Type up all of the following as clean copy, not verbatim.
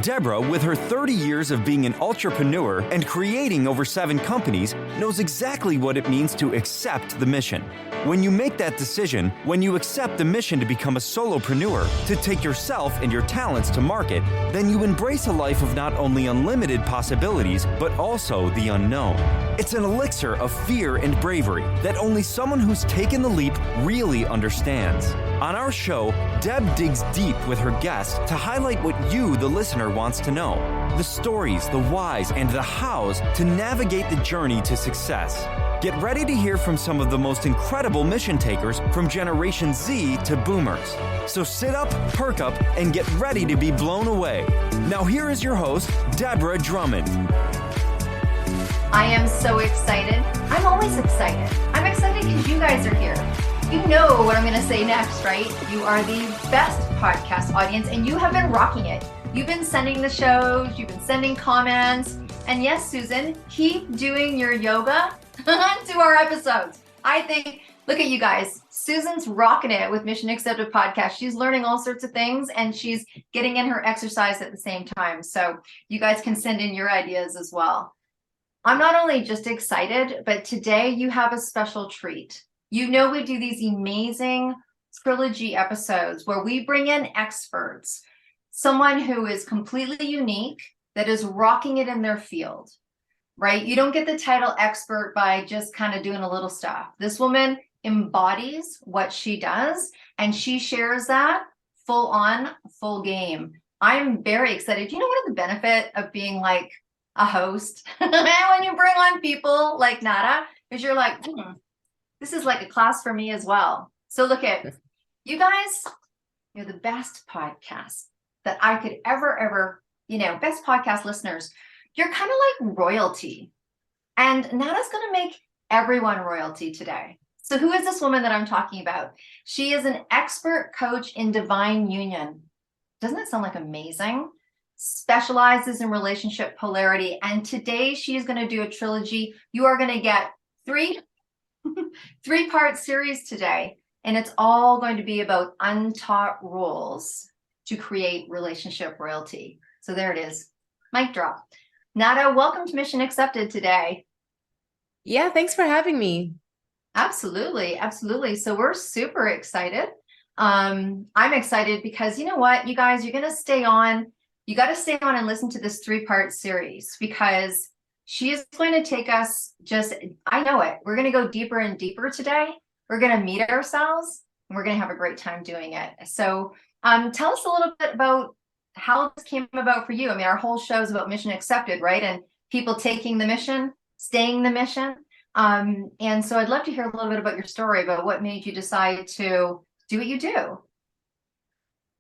Deborah, with her 30 years of being an entrepreneur and creating over 7 companies, knows exactly what it means to accept the mission. When you make that decision, when you accept the mission to become a solopreneur, to take yourself and your talents to market, then you embrace a life of not only unlimited possibilities, but also the unknown. It's an elixir of fear and bravery that only someone who's taken the leap really understands. On our show, Deb digs deep with her guests to highlight what you, the listener, wants to know. The stories, the whys, and the hows to navigate the journey to success. Get ready to hear from some of the most incredible mission takers from Generation Z to Boomers. So sit up, perk up, and get ready to be blown away. Now here is your host, Deborah Drummond. I am so excited. I'm always excited. I'm excited because you guys are here. You know what I'm going to say next, right? You are the best podcast audience, and you have been rocking it. You've been sending the shows, you've been sending comments, and yes, Susan, keep doing your yoga to our episodes. I think, look at you guys. Susan's rocking it with Mission Accepted Podcast. She's learning all sorts of things, and she's getting in her exercise at the same time. So you guys can send in your ideas as well. I'm not only just excited, but today you have a special treat. You know, we do these amazing trilogy episodes where we bring in experts, someone who is completely unique, that is rocking it in their field, right? You don't get the title expert by just kind of doing a little stuff. This woman embodies what she does, and she shares that full on, full game. I'm very excited. You know what the benefit of being like a host when you bring on people like Nada is you're like, this is like a class for me as well. So look at you guys. You're the best podcast that I could ever, best podcast listeners. You're kind of like royalty, and Nada's going to make everyone royalty today. So who is this woman that I'm talking about? She is an expert coach in divine union. Doesn't it sound like amazing? Specializes in relationship polarity. And today she is going to do a trilogy. You are going to get three-part series today. And it's all going to be about untaught rules to create relationship royalty. So there it is. Mic drop. Nada, welcome to Mission Accepted today. Yeah, thanks for having me. Absolutely. Absolutely. So we're super excited. I'm excited because you know what, you guys, you're going to stay on. You got to stay on and listen to this 3-part series because she is going to take us I know it. We're going to go deeper and deeper today. We're going to meet ourselves and we're going to have a great time doing it. So tell us a little bit about how this came about for you. I mean, our whole show is about Mission Accepted, right? And people taking the mission, staying the mission. And so I'd love to hear a little bit about your story, about what made you decide to do what you do.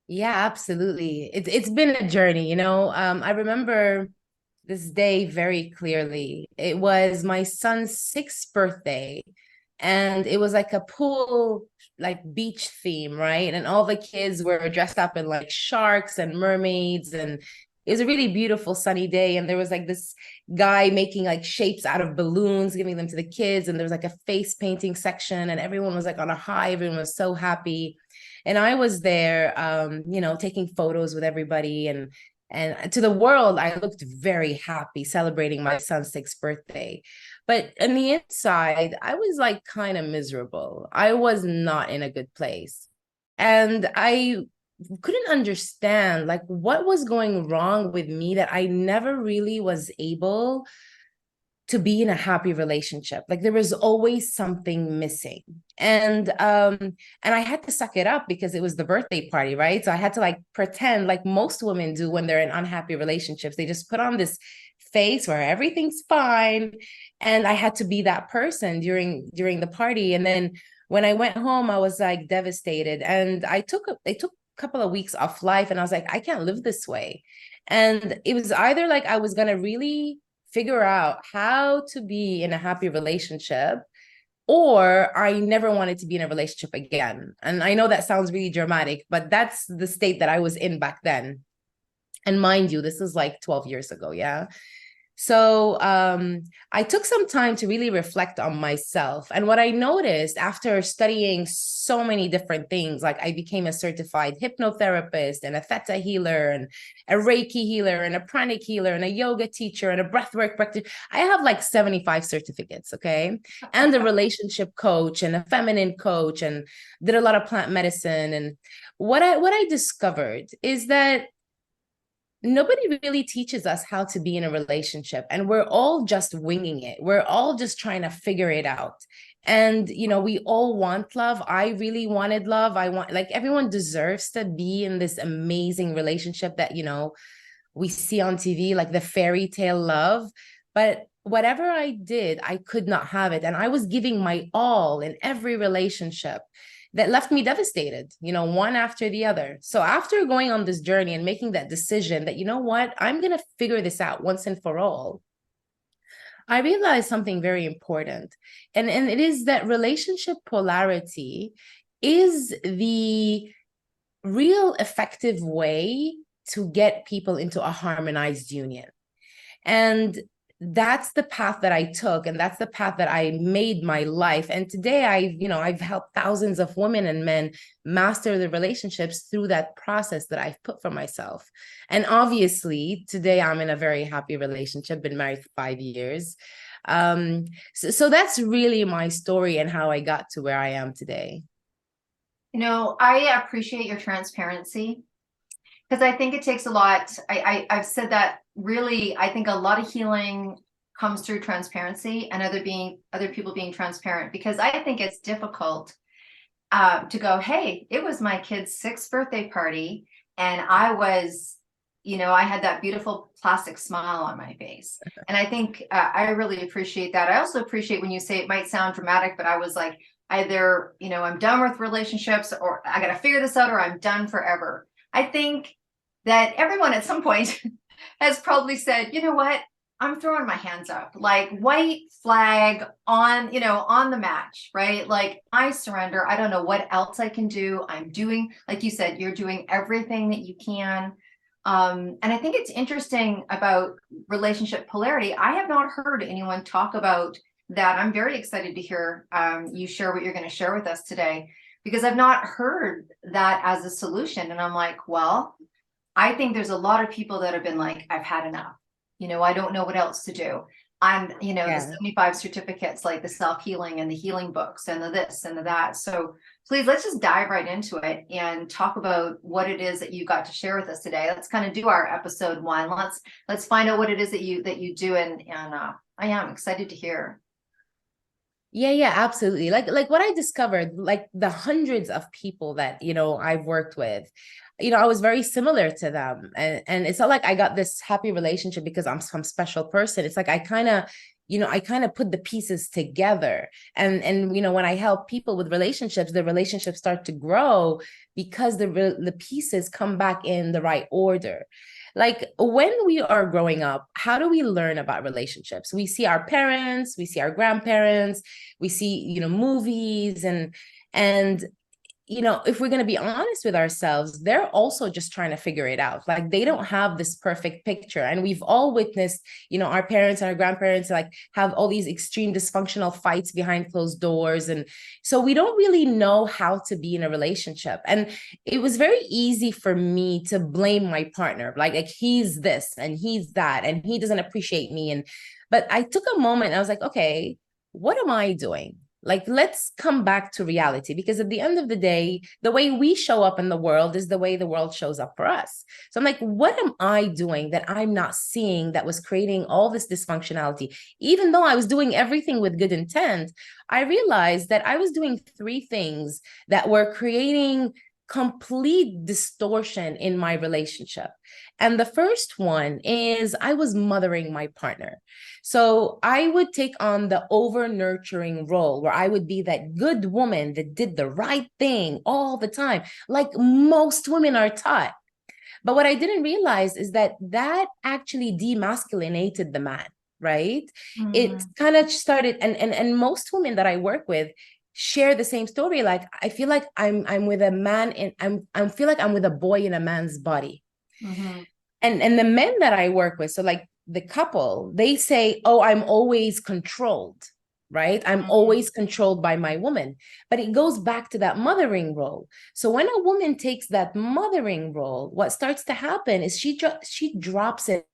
Yeah, absolutely. It's been a journey, I remember this day very clearly. It was my son's 6th birthday, and it was like a pool, like beach theme, right? And all the kids were dressed up in like sharks and mermaids, and it was a really beautiful sunny day. And there was like this guy making like shapes out of balloons, giving them to the kids. And there was like a face painting section, and everyone was like on a high. Everyone was so happy. And I was there, taking photos with everybody. And to the world, I looked very happy celebrating my son's 6th birthday. But on the inside, I was like kind of miserable. I was not in a good place. And I couldn't understand like what was going wrong with me, that I never really was able to be in a happy relationship. Like there was always something missing. And I had to suck it up because it was the birthday party, right? So I had to like pretend, like most women do when they're in unhappy relationships. They just put on this face where everything's fine. And I had to be that person during the party. And then when I went home, I was like devastated. And I took a couple of weeks off life, and I was like, I can't live this way. And it was either like I was going to really figure out how to be in a happy relationship, or I never wanted to be in a relationship again. And I know that sounds really dramatic, but that's the state that I was in back then. And mind you, this is like 12 years ago. Yeah. So I took some time to really reflect on myself. And what I noticed after studying so many different things, like I became a certified hypnotherapist and a theta healer and a Reiki healer and a pranic healer and a yoga teacher and a breathwork practitioner. I have like 75 certificates, okay? And a relationship coach and a feminine coach, and did a lot of plant medicine. And what I discovered is that nobody really teaches us how to be in a relationship, and we're all just winging it. We're all just trying to figure it out. And we all want love. I really wanted love. I want, like, everyone deserves to be in this amazing relationship that we see on TV, like the fairy tale love. But whatever I did, I could not have it, and I was giving my all in every relationship that left me devastated, one after the other. So after going on this journey and making that decision that, what, I'm going to figure this out once and for all, I realized something very important. And it is that relationship polarity is the real effective way to get people into a harmonized union. And that's the path that I took, and that's the path that I made my life. And today I've helped thousands of women and men master their relationships through that process that I've put for myself. And obviously today I'm in a very happy relationship, been married for 5 years. So that's really my story and how I got to where I am today. I appreciate your transparency, because I think it takes a lot. I've said that really, I think a lot of healing comes through transparency and other people being transparent, because I think it's difficult to go, hey, it was my kid's 6th birthday party, and I was, I had that beautiful plastic smile on my face. And I think I really appreciate that. I also appreciate when you say, it might sound dramatic, but I was like, either, I'm done with relationships, or I got to figure this out, or I'm done forever. I think that everyone at some point has probably said, you know what, I'm throwing my hands up, like white flag on, on the match, right? Like, I surrender. I don't know what else I can do. I'm doing, like you said, you're doing everything that you can. And I think it's interesting about relationship polarity. I have not heard anyone talk about that. I'm very excited to hear you share what you're going to share with us today, because I've not heard that as a solution. And I'm like, well, I think there's a lot of people that have been like, I've had enough. I don't know what else to do. And, the 75 certificates, like the self-healing and the healing books and the this and the that. So please, let's just dive right into it and talk about what it is that you got to share with us today. Let's kind of do our episode 1. Let's find out what it is that you do. And I am excited to hear. Yeah, absolutely. Like what I discovered, like the hundreds of people that, I've worked with, I was very similar to them. And it's not like I got this happy relationship because I'm some special person. It's like I kind of put the pieces together. And when I help people with relationships, the relationships start to grow because the pieces come back in the right order. Like, when we are growing up, how do we learn about relationships? We see our parents, we see our grandparents, we see, movies, and if we're going to be honest with ourselves, they're also just trying to figure it out. Like, they don't have this perfect picture. And we've all witnessed, our parents and our grandparents, like, have all these extreme dysfunctional fights behind closed doors. And so we don't really know how to be in a relationship. And it was very easy for me to blame my partner. Like he's this and he's that, and he doesn't appreciate me. But I took a moment and I was like, okay, what am I doing? Like, let's come back to reality, because at the end of the day, the way we show up in the world is the way the world shows up for us. So I'm like, what am I doing that I'm not seeing that was creating all this dysfunctionality? Even though I was doing everything with good intent, I realized that I was doing 3 things that were creating complete distortion in my relationship. And the first one is I was mothering my partner. So I would take on the over nurturing role, where I would be that good woman that did the right thing all the time, like most women are taught. But what I didn't realize is that actually demasculinated the man, right? It kind of started, and most women that I work with share the same story. Like, I feel like I'm with a man, and I feel like I'm with a boy in a man's body. And the men that I work with, so like the couple, they say, oh, I'm always controlled, right? I'm always controlled by my woman. But it goes back to that mothering role. So when a woman takes that mothering role, what starts to happen is she drops it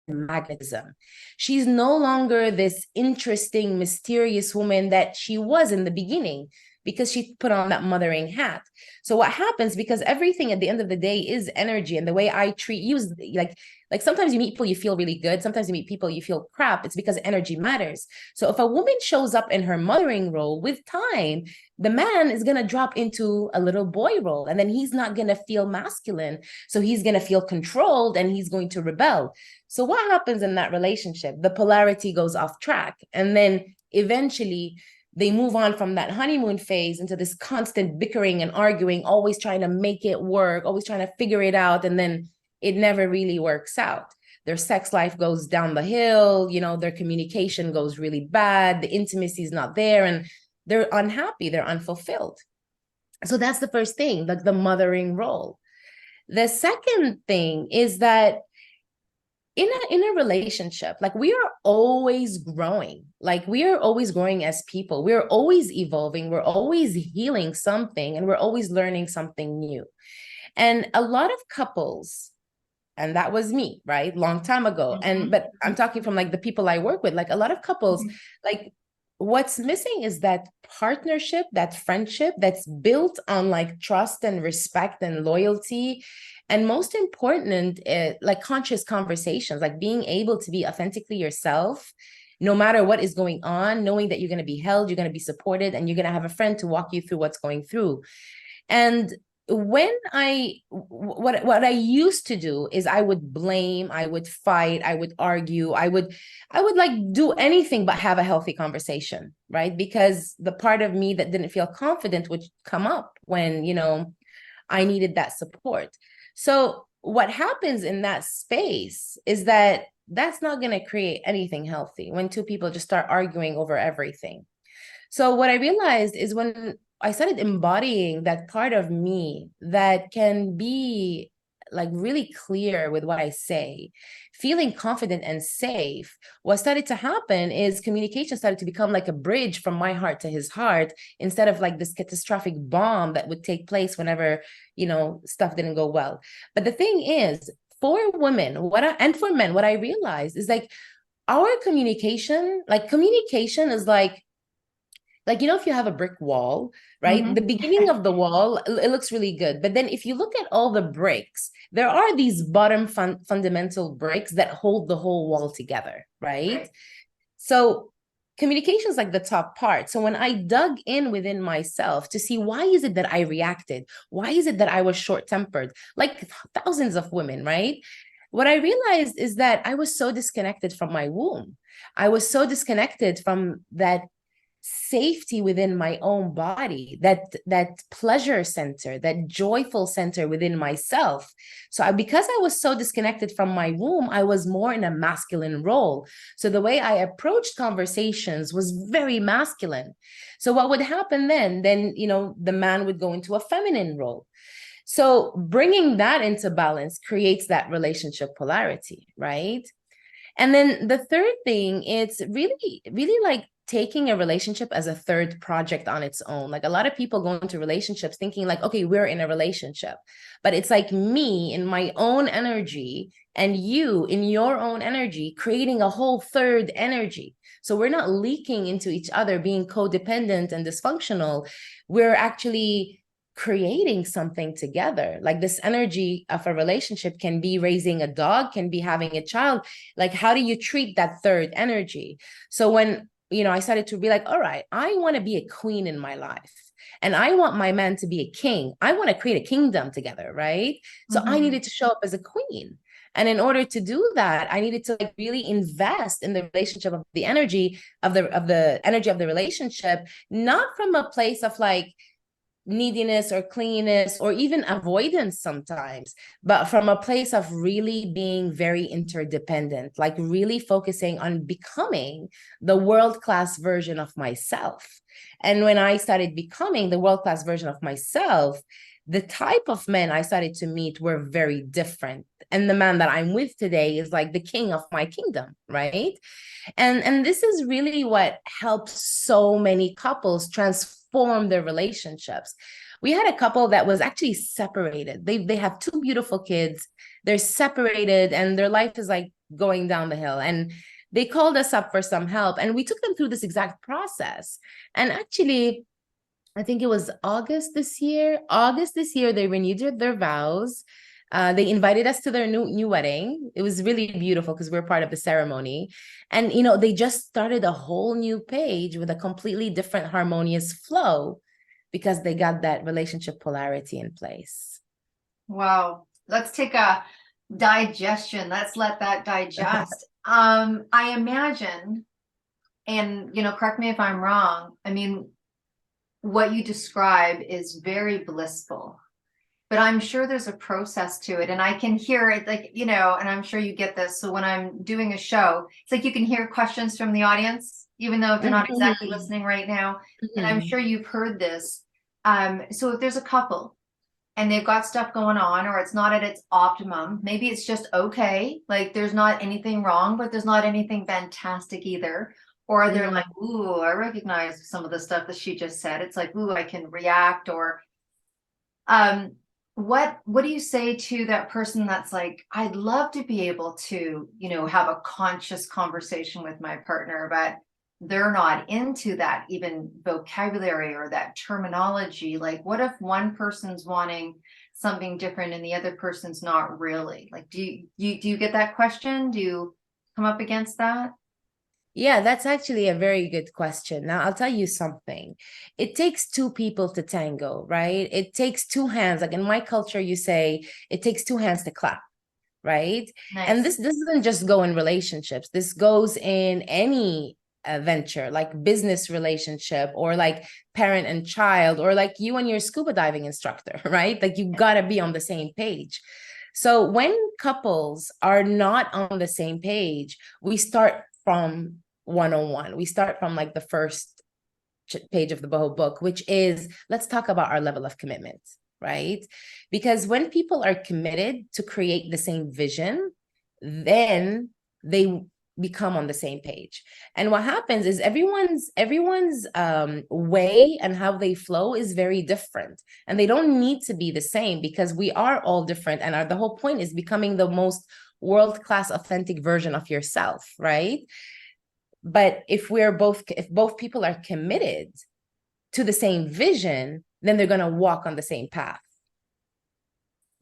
magnetism. She's no longer this interesting, mysterious woman that she was in the beginning, because she put on that mothering hat. So what happens, because everything at the end of the day is energy, and the way I treat you is like sometimes you meet people you feel really good, sometimes you meet people you feel crap. It's because energy matters. So if a woman shows up in her mothering role, with time the man is going to drop into a little boy role, and then he's not going to feel masculine, so he's going to feel controlled and he's going to rebel. So what happens in that relationship? The polarity goes off track, and then eventually they move on from that honeymoon phase into this constant bickering and arguing, always trying to make it work, always trying to figure it out. And then it never really works out. Their sex life goes down the hill, their communication goes really bad, the intimacy is not there, and they're unhappy, they're unfulfilled. So that's the first thing, like the mothering role. The second thing is that in a relationship, like we are always growing, as people. We're always evolving, we're always healing something, and we're always learning something new. And a lot of couples, and that was me, right, long time ago, but I'm talking from like the people I work with, like a lot of couples, like what's missing is that partnership, that friendship that's built on like trust and respect and loyalty. And most important, like conscious conversations, like being able to be authentically yourself, no matter what is going on, knowing that you're going to be held, you're going to be supported, and you're going to have a friend to walk you through what's going through. And when what I used to do is I would blame, I would fight, I would argue, I would like do anything but have a healthy conversation, right? Because the part of me that didn't feel confident would come up when, I needed that support. So what happens in that space is that that's not going to create anything healthy when two people just start arguing over everything. So what I realized is when I started embodying that part of me that can be like really clear with what I say, feeling confident and safe, what started to happen is communication started to become like a bridge from my heart to his heart, instead of like this catastrophic bomb that would take place whenever, stuff didn't go well. But the thing is, for women, and for men, what I realized is like our communication is like, if you have a brick wall, right? The beginning of the wall, it looks really good. But then if you look at all the bricks, there are these bottom fundamental bricks that hold the whole wall together, right? So communication is like the top part. So when I dug in within myself to see, why is it that I reacted? Why is it that I was short-tempered? Like thousands of women, right? What I realized is that I was so disconnected from my womb. I was so disconnected from that safety within my own body, that pleasure center, that joyful center within myself. So because I was so disconnected from my womb, I was more in a masculine role. So the way I approached conversations was very masculine. So what would happen then, the man would go into a feminine role. So bringing that into balance creates that relationship polarity, right? And then the third thing, it's really, really like taking a relationship as a third project on its own. Like a lot of people go into relationships thinking like, okay, we're in a relationship, but it's like me in my own energy and you in your own energy, creating a whole third energy. So we're not leaking into each other, being codependent and dysfunctional. We're actually creating something together. Like this energy of a relationship can be raising a dog, can be having a child. Like, how do you treat that third energy? So when I started to be like, all right, I want to be a queen in my life, and I want my man to be a king. I want to create a kingdom together, right? So I needed to show up as a queen. And in order to do that, I needed to like really invest in the relationship, of the energy of the energy of the relationship, not from a place of like neediness or clinginess or even avoidance sometimes, but from a place of really being very interdependent, like really focusing on becoming the world-class version of myself. And when I started becoming the world-class version of myself, the type of men I started to meet were very different. And the man that I'm with today is like the king of my kingdom, right? And this is really what helps so many couples transform their relationships. We had a couple that was actually separated. They have two beautiful kids. They're separated and their life is like going down the hill. And they called us up for some help and we took them through this exact process. And actually, I think it was August this year. August this year, they renewed their vows. They invited us to their new wedding. It was really beautiful because we're part of the ceremony. And, you know, they just started a whole new page with a completely different harmonious flow because they got that relationship polarity in place. Wow. Let's take a digestion. Let's let that digest. I imagine, and, you know, correct me if I'm wrong. I mean, what you describe is very blissful, but I'm sure there's a process to it. And I can hear it, like, you know, and I'm sure you get this. So when I'm doing a show, it's like you can hear questions from the audience, even though they're not exactly listening right now. And I'm sure you've heard this. So if there's a couple and they've got stuff going on, or it's not at its optimum, maybe it's just okay. Like there's not anything wrong, but there's not anything fantastic either. Or they're like, ooh, I recognize some of the stuff that she just said. It's like, ooh, I can react. Or what do you say to that person that's like, I'd love to be able to, you know, have a conscious conversation with my partner, but they're not into that even vocabulary or that terminology. Like, what if one person's wanting something different and the other person's not really? Like, do you get that question? Do you come up against that? Yeah, that's actually a very good question. Now, I'll tell you something. It takes two people to tango, right? It takes two hands. Like in my culture, you say it takes two hands to clap, right? Nice. And this doesn't just go in relationships. This goes in any venture, like business relationship, or like parent and child, or like you and your scuba diving instructor, right? Like you gotta be on the same page. So when couples are not on the same page, we start from 101. We start from like the first page of the whole book, which is, let's talk about our level of commitment, right? Because when people are committed to create the same vision, then they become on the same page. And what happens is everyone's way and how they flow is very different, and they don't need to be the same because we are all different. And the whole point is becoming the most world-class authentic version of yourself, right? But if both people are committed to the same vision, then they're going to walk on the same path.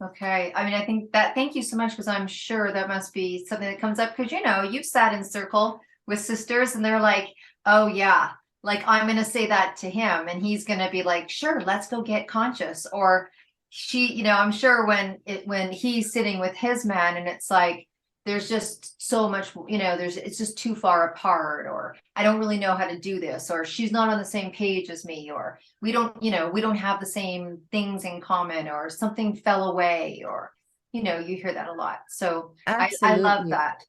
Okay. I mean, I think that, thank you so much, because I'm sure that must be something that comes up, because, you know, you've sat in circle with sisters and they're like, oh yeah, like I'm going to say that to him and he's going to be like, sure, let's go get conscious. Or she, you know, I'm sure when he's sitting with his man and it's like, there's just so much, you know, it's just too far apart, or I don't really know how to do this, or she's not on the same page as me, or we don't, you know, we don't have the same things in common, or something fell away, or, you know, you hear that a lot. So I love that.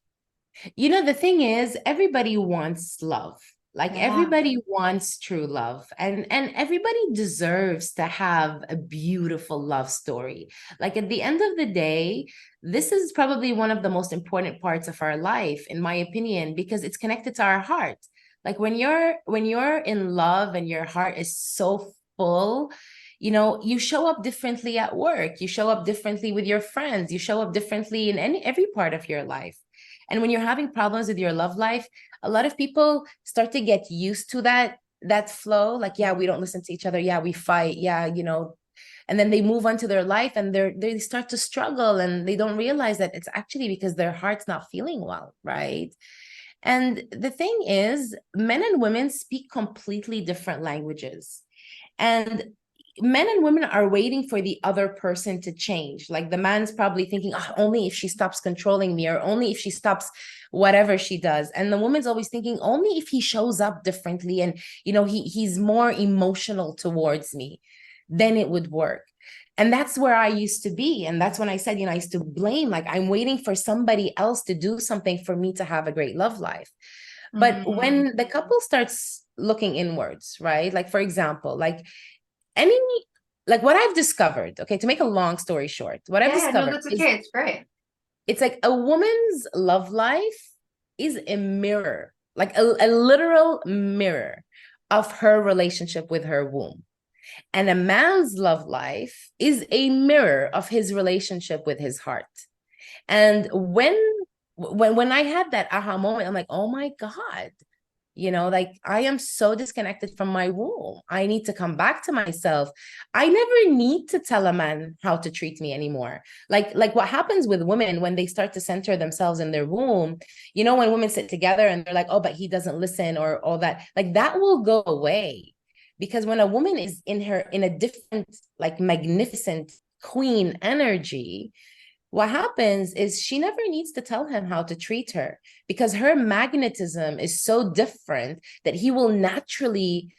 You know, the thing is, everybody wants love. Like everybody wants true love, and everybody deserves to have a beautiful love story. Like at the end of the day, this is probably one of the most important parts of our life, in my opinion, because it's connected to our heart. Like when you're in love and your heart is so full, you know, you show up differently at work, you show up differently with your friends, you show up differently in every part of your life. And when you're having problems with your love life, a lot of people start to get used to that flow. Like, yeah, we don't listen to each other. Yeah, we fight. Yeah, you know, and then they move on to their life and they start to struggle, and they don't realize that it's actually because their heart's not feeling well, right? And the thing is, men and women speak completely different languages. And men and women are waiting for the other person to change. Like the man's probably thinking, oh, only if she stops controlling me, or only if she stops whatever she does. And the woman's always thinking, only if he shows up differently and, you know, he's more emotional towards me, then it would work. And that's where I used to be. And that's when I said, you know, I used to blame, like I'm waiting for somebody else to do something for me to have a great love life. But when the couple starts looking inwards, right? Like, for example, like any like what I've discovered, okay, to make a long story short, what I've Yeah, no, discovered that's is okay. It's great. it's like a woman's love life is a mirror, like a literal mirror of her relationship with her womb. And a man's love life is a mirror of his relationship with his heart. And when I had that aha moment, I'm like, oh my God, like I am so disconnected from my womb. I need to come back to myself. I never need to tell a man how to treat me anymore. Like what happens with women when they start to center themselves in their womb, when women sit together and they're like, oh, but he doesn't listen or all that, like that will go away. Because when a woman is in a different, like magnificent queen energy, what happens is she never needs to tell him how to treat her because her magnetism is so different that he will naturally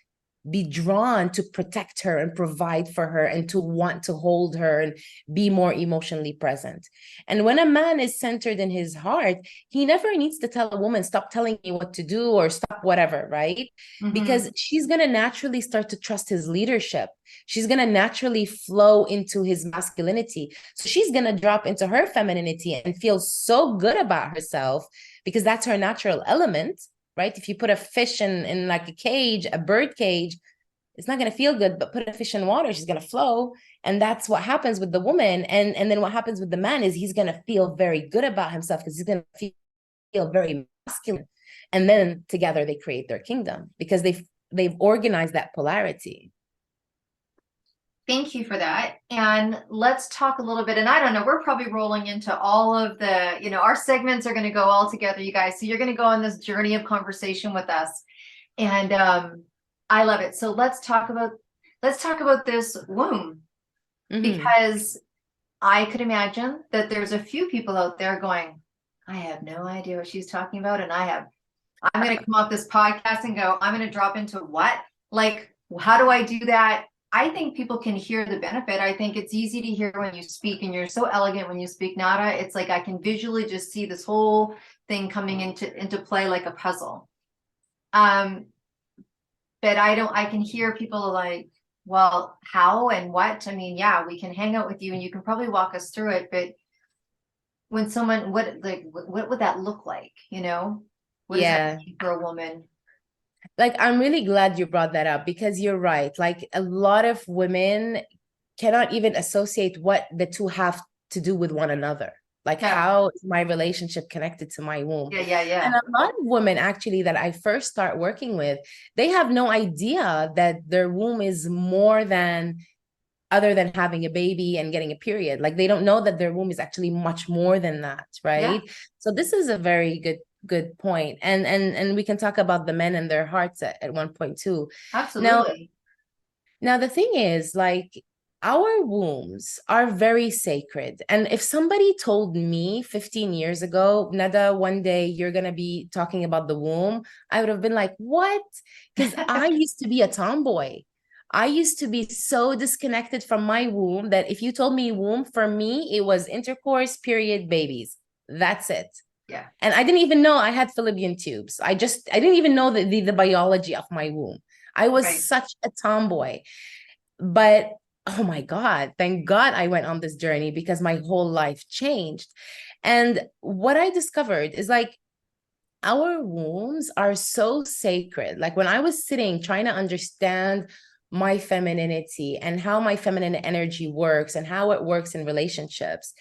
be drawn to protect her and provide for her and to want to hold her and be more emotionally present. And when a man is centered in his heart, he never needs to tell a woman, stop telling me what to do or stop whatever, right? Because she's going to naturally start to trust his leadership. She's going to naturally flow into his masculinity. So she's going to drop into her femininity and feel so good about herself because that's her natural element, right? If you put a fish in like a cage, a bird cage, it's not going to feel good, but put a fish in water, she's going to flow. And that's what happens with the woman. And then what happens with the man is he's going to feel very good about himself because he's going to feel very masculine. And then together they create their kingdom because they've organized that polarity. Thank you for that. And let's talk a little bit. And I don't know, we're probably rolling into all of the, our segments are going to go all together, you guys. So you're going to go on this journey of conversation with us. And I love it. So let's talk about this womb, because I could imagine that there's a few people out there going, I have no idea what she's talking about. And I'm going to come off this podcast and go, I'm going to drop into what? Like, how do I do that? I think people can hear the benefit. I think it's easy to hear when you speak, and you're so elegant when you speak, Nada. It's like I can visually just see this whole thing coming into play like a puzzle. But I can hear people like, well, how and what? I mean, yeah, we can hang out with you and you can probably walk us through it, but when someone, what would that look like? What does that mean for a woman? Like, I'm really glad you brought that up because you're right. Like, a lot of women cannot even associate what the two have to do with one another. Like, how is my relationship connected to my womb? Yeah. And a lot of women actually that I first start working with, they have no idea that their womb is more than other than having a baby and getting a period. Like, they don't know that their womb is actually much more than that, right? Yeah. So this is a very good point. And we can talk about the men and their hearts at one point too. Absolutely. Now the thing is, like, our wombs are very sacred. And if somebody told me 15 years ago, Nada, one day you're going to be talking about the womb, I would have been like, what? Because I used to be a tomboy. I used to be so disconnected from my womb that if you told me womb, for me, it was intercourse, period, babies. That's it. Yeah. And I didn't even know I had fallopian tubes. I didn't even know the biology of my womb. I was such a tomboy. But oh my God, thank God I went on this journey because my whole life changed. And what I discovered is like, our wombs are so sacred. Like, when I was sitting trying to understand my femininity and how my feminine energy works and how it works in relationships,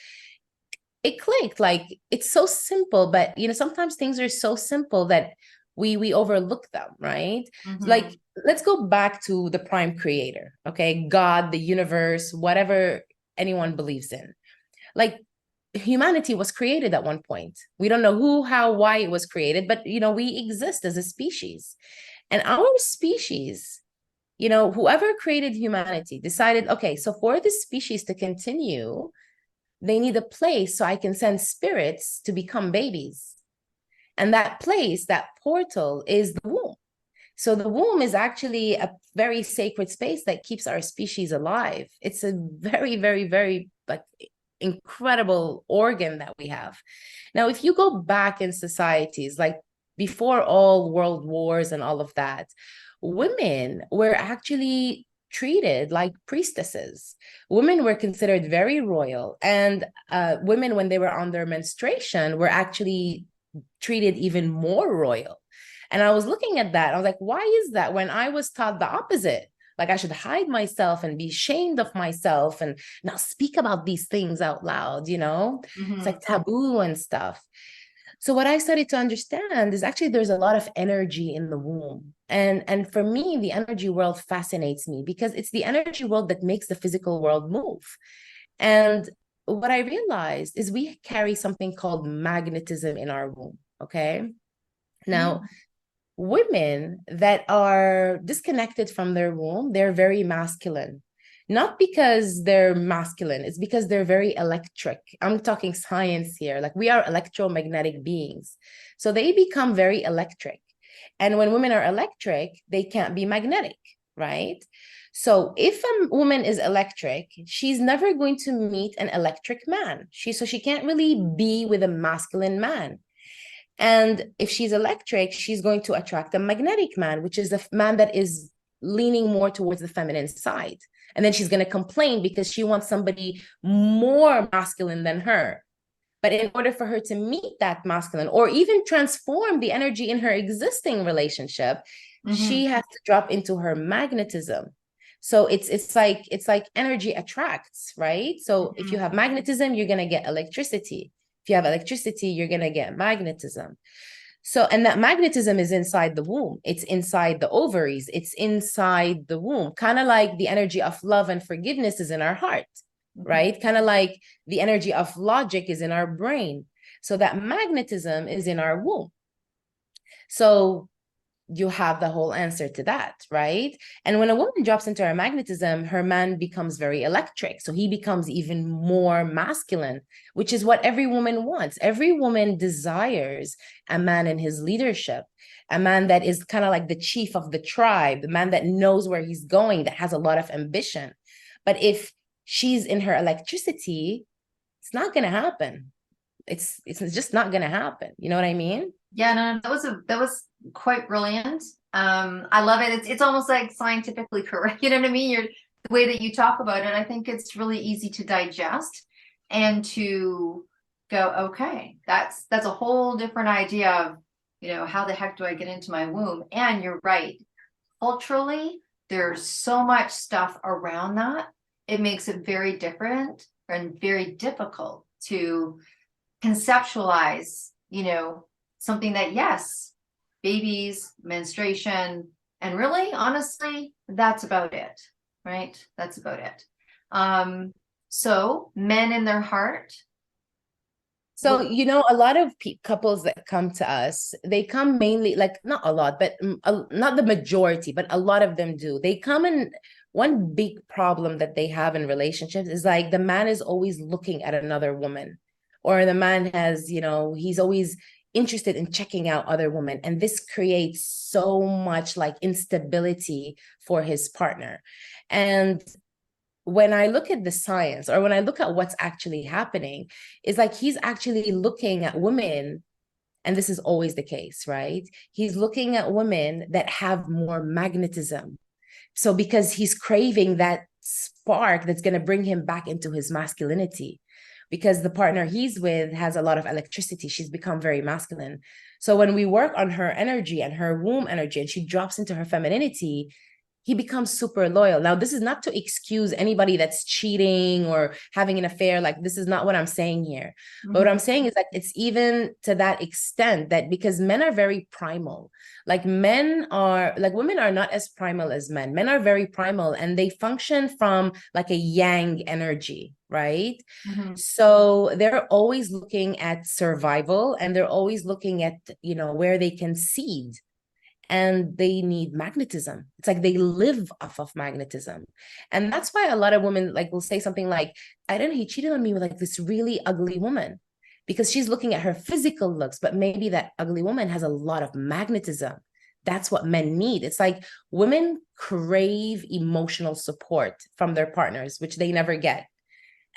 it clicked. Like, it's so simple, but sometimes things are so simple that we overlook them, right? Like, let's go back to the prime creator, okay? God, the universe, whatever anyone believes in. Like, humanity was created at one point. We don't know who, how, why it was created, but we exist as a species. And our species, whoever created humanity decided, okay, so for this species to continue, they need a place so I can send spirits to become babies. And that place, that portal, is the womb. So the womb is actually a very sacred space that keeps our species alive. It's a very, very, very incredible organ that we have. Now, if you go back in societies, like before all world wars and all of that, women were actually treated like priestesses. Women were considered very royal, and women, when they were on their menstruation, were actually treated even more royal. And I was looking at that. I was like, why is that when I was taught the opposite? Like I should hide myself and be ashamed of myself and not speak about these things out loud, you know? It's like taboo and stuff. So what I started to understand is actually there's a lot of energy in the womb. And for me, the energy world fascinates me because it's the energy world that makes the physical world move. And what I realized is we carry something called magnetism in our womb. Okay. Now, women that are disconnected from their womb, they're very masculine. Not because they're masculine, it's because they're very electric. I'm talking science here. Like we are electromagnetic beings. So they become very electric. And when women are electric, they can't be magnetic, right? So if a woman is electric, she's never going to meet an electric man. So she can't really be with a masculine man. And if she's electric, she's going to attract a magnetic man, which is a man that is leaning more towards the feminine side. And then she's going to complain because she wants somebody more masculine than her. But in order for her to meet that masculine or even transform the energy in her existing relationship, she has to drop into her magnetism. So it's like energy attracts, right? So if you have magnetism, you're going to get electricity. If you have electricity, you're going to get magnetism. So, and that magnetism is inside the womb. It's inside the ovaries. It's inside the womb. Kind of like the energy of love and forgiveness is in our heart, right? Kind of like the energy of logic is in our brain. So that magnetism is in our womb. So you have the whole answer to that, right? And when a woman drops into her magnetism, her man becomes very electric. So he becomes even more masculine, which is what every woman wants. Every woman desires a man in his leadership, a man that is kind of like the chief of the tribe, the man that knows where he's going, that has a lot of ambition. But if she's in her electricity, it's not going to happen. It's just not going to happen. You know what I mean? Yeah, no, that was quite brilliant. I love it. It's almost like scientifically correct. You know what I mean? The way that you talk about it, I think it's really easy to digest and to go, okay, that's a whole different idea of, you know, how the heck do I get into my womb? And you're right. Culturally, there's so much stuff around that. It makes it very different and very difficult to conceptualize, you know, something that, yes, babies, menstruation, and really, honestly, that's about it, right? That's about it. So men in their heart. So, you know, a lot of couples that come to us, they come mainly, like not a lot, but not the majority, but a lot of them do. They come in, one big problem that they have in relationships is like the man is always looking at another woman, or the man has, you know, he's always interested in checking out other women. And this creates so much like instability for his partner. And when I look at the science, or when I look at what's actually happening, is like he's actually looking at women, and this is always the case, right? He's looking at women that have more magnetism. So because he's craving that spark that's going to bring him back into his masculinity, because the partner he's with has a lot of electricity. She's become very masculine. So when we work on her energy and her womb energy, and she drops into her femininity, he becomes super loyal. Now, this is not to excuse anybody that's cheating or having an affair. Like, this is not what I'm saying here. But what I'm saying is that it's even to that extent that because men are very primal, like women are not as primal as men. Men are very primal and they function from like a yang energy, right? So they're always looking at survival, and they're always looking at, you know, where they can seed. And they need magnetism. It's like they live off of magnetism. And that's why a lot of women like will say something like, I don't know, he cheated on me with like this really ugly woman, because she's looking at her physical looks, but maybe that ugly woman has a lot of magnetism. That's what men need. It's like women crave emotional support from their partners, which they never get.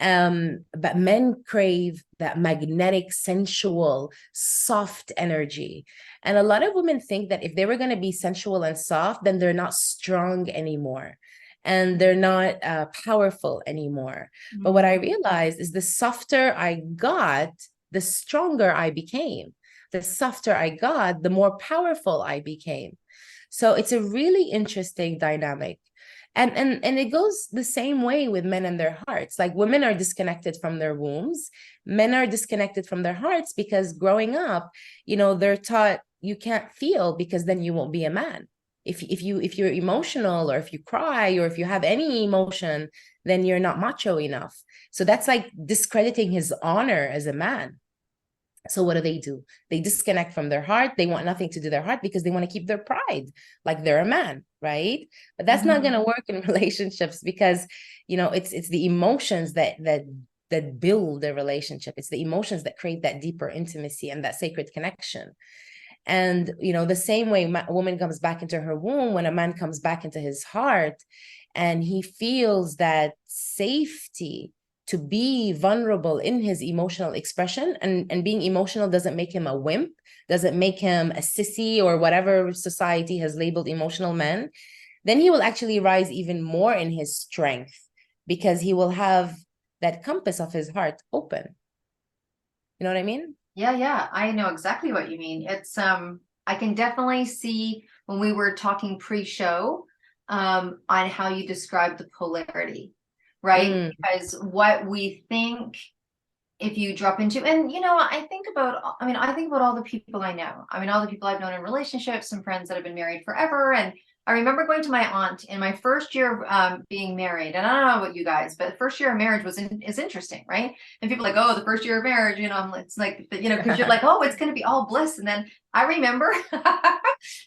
But men crave that magnetic, sensual, soft energy. And a lot of women think that if they were going to be sensual and soft, then they're not strong anymore. and they're not powerful anymore. But what I realized is the softer I got, the stronger I became. The softer I got, the more powerful I became. So it's a really interesting dynamic. And it goes the same way with men and their hearts. Like women are disconnected from their wombs, men are disconnected from their hearts because growing up, they're taught you can't feel because then you won't be a man. If you're emotional, or if you cry, or if you have any emotion, then you're not macho enough. So that's like discrediting his honor as a man. So what do? They disconnect from their heart. They want nothing to do with their heart because they want to keep their pride, like they're a man, right? But that's not going to work in relationships because, it's the emotions that build the relationship. It's the emotions that create that deeper intimacy and that sacred connection. And, the same way a woman comes back into her womb, when a man comes back into his heart and he feels that safety to be vulnerable in his emotional expression, and being emotional doesn't make him a wimp, doesn't make him a sissy or whatever society has labeled emotional men, then he will actually rise even more in his strength because he will have that compass of his heart open. You know what I mean? Yeah, I know exactly what you mean. It's I can definitely see when we were talking pre-show on how you described the polarity, right? Because what we think, if you drop into, and I think about all the people I know. All the people I've known in relationships, some friends that have been married forever. And I remember going to my aunt in my first year of being married. And I don't know about you guys, but the first year of marriage is interesting, right? And people are like, oh, the first year of marriage, it's like, because you're like, oh, it's going to be all bliss. And then I remember,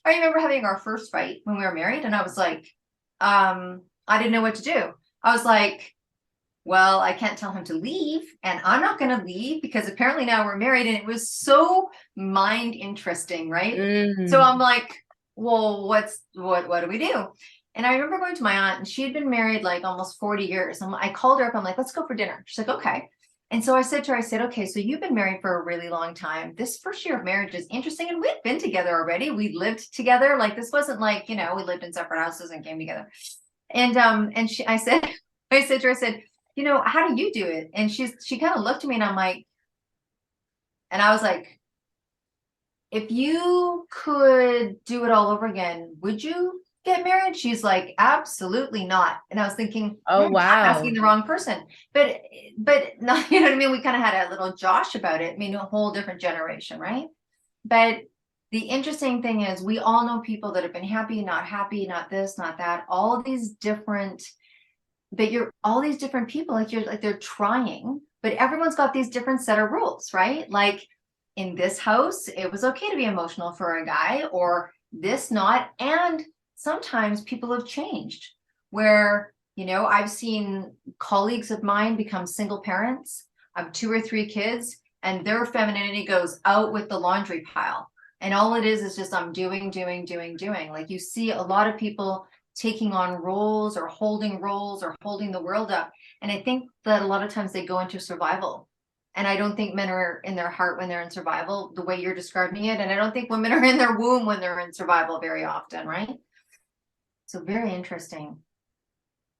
having our first fight when we were married. And I was like, I didn't know what to do. I was like, well, I can't tell him to leave, and I'm not going to leave because apparently now we're married. And it was so mind interesting, right? So I'm like, well, what do we do? And I remember going to my aunt, and she had been married like almost 40 years. And I called her up. I'm like, let's go for dinner. She's like, okay. And so I said to her, okay, so you've been married for a really long time. This first year of marriage is interesting. And we'd been together already. We lived together. Like, this wasn't like, we lived in separate houses and came together. And I said to her, I said, how do you do it? And she kind of looked at me, and I was like, if you could do it all over again, would you get married? She's like, absolutely not. And I was thinking, oh, wow, I'm asking the wrong person. But not, you know what I mean? We kind of had a little josh about it. A whole different generation, right? But the interesting thing is, we all know people that have been happy, not this, not that, all these different people, like they're trying, but everyone's got these different set of rules, right? Like in this house, it was okay to be emotional for a guy, or this not. And sometimes people have changed where, I've seen colleagues of mine become single parents of 2 or 3 kids, and their femininity goes out with the laundry pile. And all it is just, I'm doing. Like, you see a lot of people taking on roles or holding the world up. And I think that a lot of times they go into survival. And I don't think men are in their heart when they're in survival, the way you're describing it. And I don't think women are in their womb when they're in survival very often, right? So very interesting.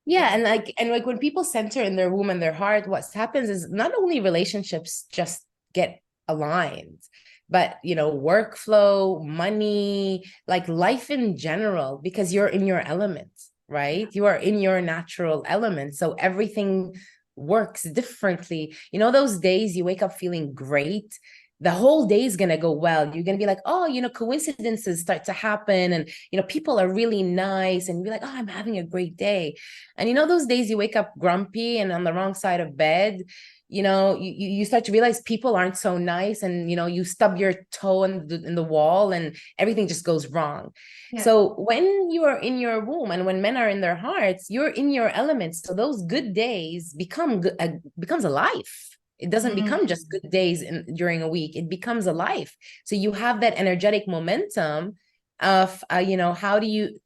Yeah, and like when people center in their womb and their heart, what happens is not only relationships just get aligned, but workflow, money, like life in general, because you're in your element, right? You are in your natural element, so everything works differently. Those days you wake up feeling great, the whole day is going to go well. You're going to be like, oh, coincidences start to happen, and people are really nice, and you're like, oh, I'm having a great day. And those days you wake up grumpy and on the wrong side of bed, you start to realize people aren't so nice, and you stub your toe in the wall and everything just goes wrong. Yeah. So when you are in your womb and when men are in their hearts, you're in your elements. So those good days becomes a life. It doesn't become just good days during a week. It becomes a life. So you have that energetic momentum of, how do you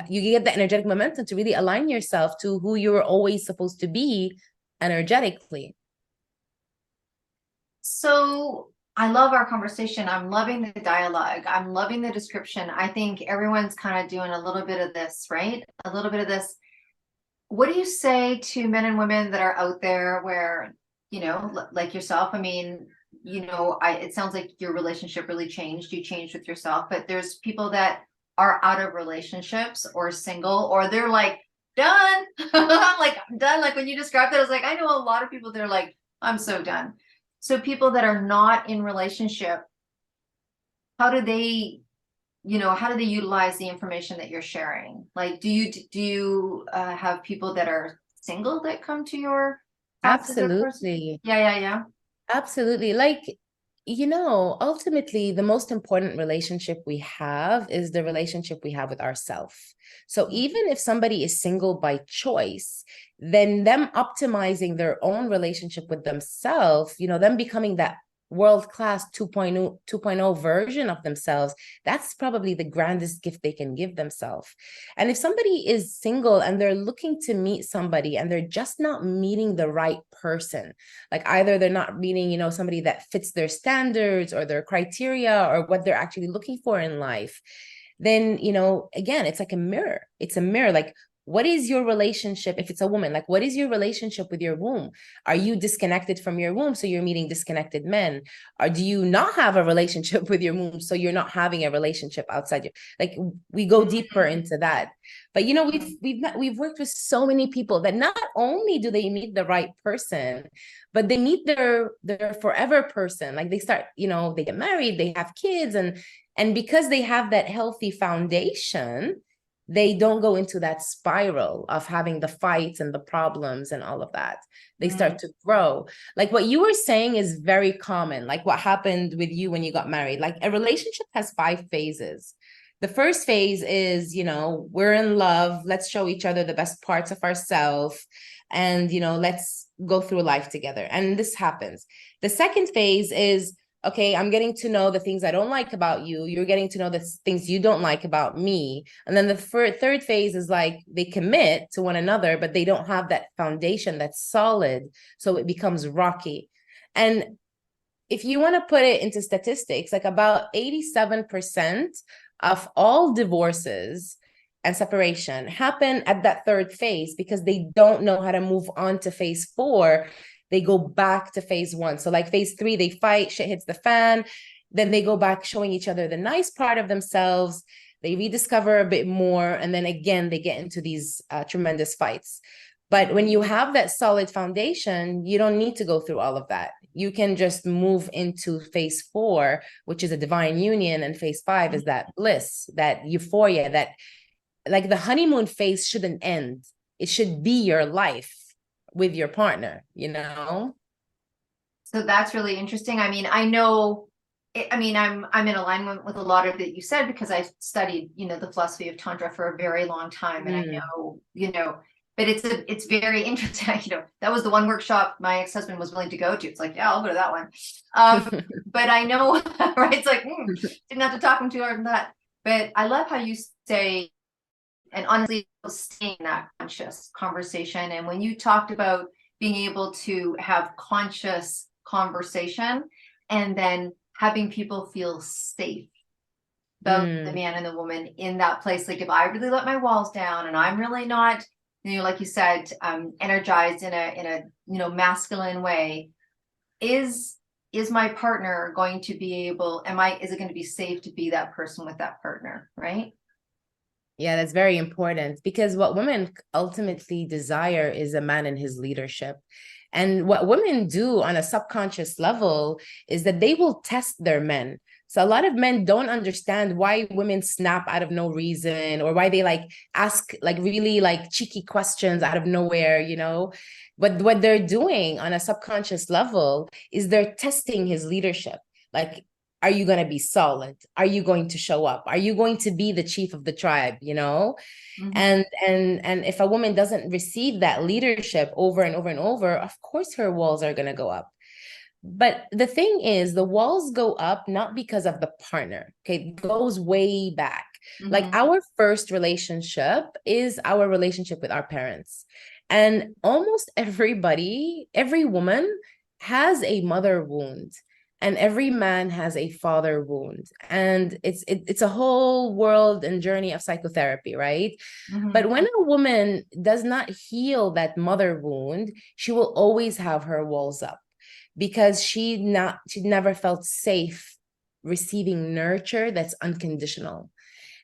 get that energetic momentum to really align yourself to who you were always supposed to be energetically. So I love our conversation. I'm loving the dialogue. I'm loving the description. I think everyone's kind of doing a little bit of this, right? A little bit of this. what do you say to men and women that are out there where, like yourself? I mean, it sounds like your relationship really changed. You changed with yourself, but there's people that are out of relationships or single, or they're like, done. Like, done. Like when you described that, I was like, I know a lot of people that are like, I'm so done. So people that are not in relationship, how do they utilize the information that you're sharing? Like, do you have people that are single that come to your thoughts as their person? Absolutely. Yeah. Absolutely. Like, ultimately, the most important relationship we have is the relationship we have with ourselves. So even if somebody is single by choice, then them optimizing their own relationship with themselves, them becoming that world-class 2.0 version of themselves, that's probably the grandest gift they can give themselves. And if somebody is single and they're looking to meet somebody and they're just not meeting the right person, like either they're not meeting, somebody that fits their standards or their criteria or what they're actually looking for in life, then, again, it's like a mirror. It's a mirror. Like, what is your relationship? If it's a woman, like, what is your relationship with your womb? Are you disconnected from your womb, so you're meeting disconnected men? Or do you not have a relationship with your womb, so you're not having a relationship outside your, like, we go deeper into that. But we've worked with so many people that not only do they meet the right person, but they meet their forever person. Like they start, they get married, they have kids, and because they have that healthy foundation, they don't go into that spiral of having the fights and the problems and all of that. They start to grow. Like what you were saying is very common, like what happened with you when you got married. Like a relationship has 5 phases. The first phase is, we're in love, let's show each other the best parts of ourselves, and let's go through life together. And this happens. The second phase is, okay, I'm getting to know the things I don't like about you. You're getting to know the things you don't like about me. And then the third phase is like they commit to one another, but they don't have that foundation that's solid. So it becomes rocky. And if you want to put it into statistics, like about 87% of all divorces and separation happen at that third phase because they don't know how to move on to phase 4. They go back to phase 1. So like phase 3, they fight, shit hits the fan. Then they go back showing each other the nice part of themselves. They rediscover a bit more. And then again, they get into these tremendous fights. But when you have that solid foundation, you don't need to go through all of that. You can just move into phase 4, which is a divine union. And phase 5 is that bliss, that euphoria, that like the honeymoon phase shouldn't end. It should be your life with your partner, So that's really interesting. I mean, I know, I'm in alignment with a lot of that you said because I studied, the philosophy of Tantra for a very long time. And I know, but it's very interesting. That was the one workshop my ex-husband was willing to go to. It's like, yeah, I'll go to that one. But I know, right? It's like, didn't have to talk him too hard on that. But I love how you say, and honestly, staying in that conscious conversation. And when you talked about being able to have conscious conversation and then having people feel safe about the man and the woman in that place. Like if I really let my walls down and I'm really not, like you said, energized in a masculine way, is my partner going to be able, is it going to be safe to be that person with that partner, right? Yeah, that's very important because what women ultimately desire is a man in his leadership. And what women do on a subconscious level is that they will test their men. So a lot of men don't understand why women snap out of no reason or why they ask really cheeky questions out of nowhere, But what they're doing on a subconscious level is they're testing his leadership. Like, are you going to be solid? Are you going to show up? Are you going to be the chief of the tribe, And if a woman doesn't receive that leadership over and over and over, of course her walls are going to go up. But the thing is, the walls go up not because of the partner. Okay, it goes way back. Like our first relationship is our relationship with our parents. And almost every woman has a mother wound. and every man has a father wound, and it's a whole world and journey of psychotherapy, right? But when a woman does not heal that mother wound, she will always have her walls up, because she never felt safe receiving nurture that's unconditional.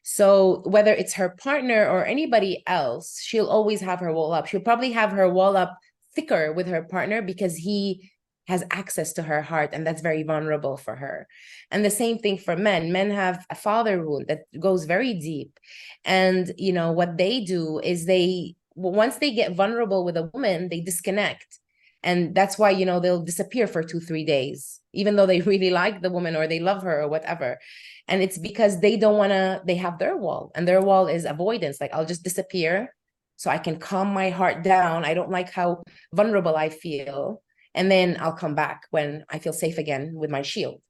So whether it's her partner or anybody else, she'll always have her wall up. She'll probably have her wall up thicker with her partner because he has access to her heart, and that's very vulnerable for her. And the same thing for men. Men have a father wound that goes very deep. And what they do is once they get vulnerable with a woman, they disconnect. And that's why they'll disappear for 2-3 days, even though they really like the woman or they love her or whatever. And it's because they don't want to, they have their wall, and their wall is avoidance. Like, I'll just disappear so I can calm my heart down. I don't like how vulnerable I feel. And then I'll come back when I feel safe again with my shield.